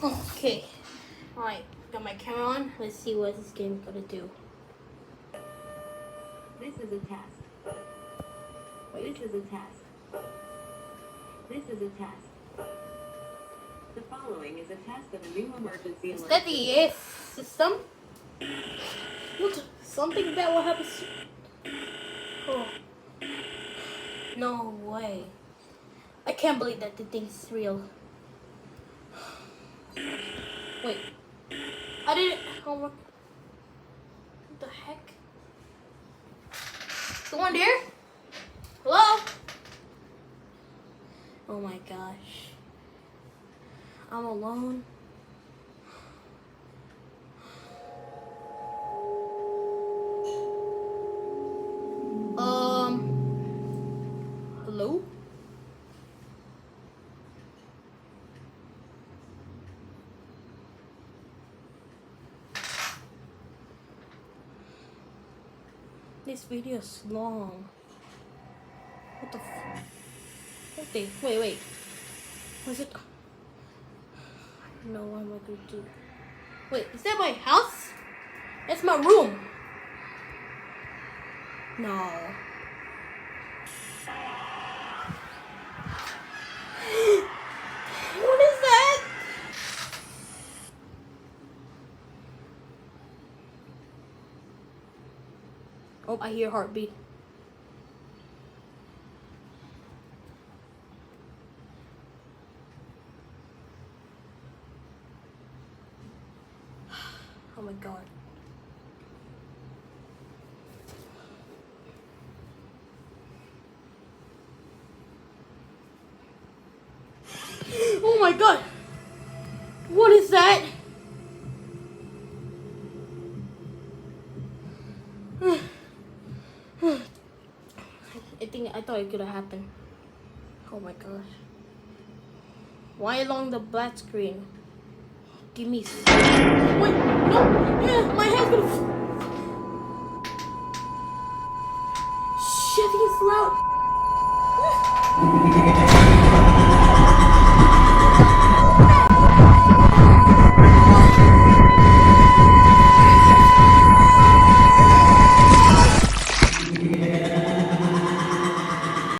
Okay. Alright, got my camera on. Let's see what this game is gonna do. This is a test. This is a test. This is a test. The following is a test of a new emergency Is alert. that the AF system? What? Something bad will happen. Oh. No way. I can't believe that the thing's real. Wait. I didn't. Oh, what the heck? Someone there? Hello? Oh my gosh. I'm alone. Hello? This video is long. What the Okay, wait. Was it? No, what am I gonna do? Wait, is that my house? That's my room. No. What is that? Oh, I hear a heartbeat. Oh my god. Oh my god. What is that? I thought it could have happened. Oh my gosh. Why along the black screen? Give me. Wait, no! Yeah, my hand's gonna.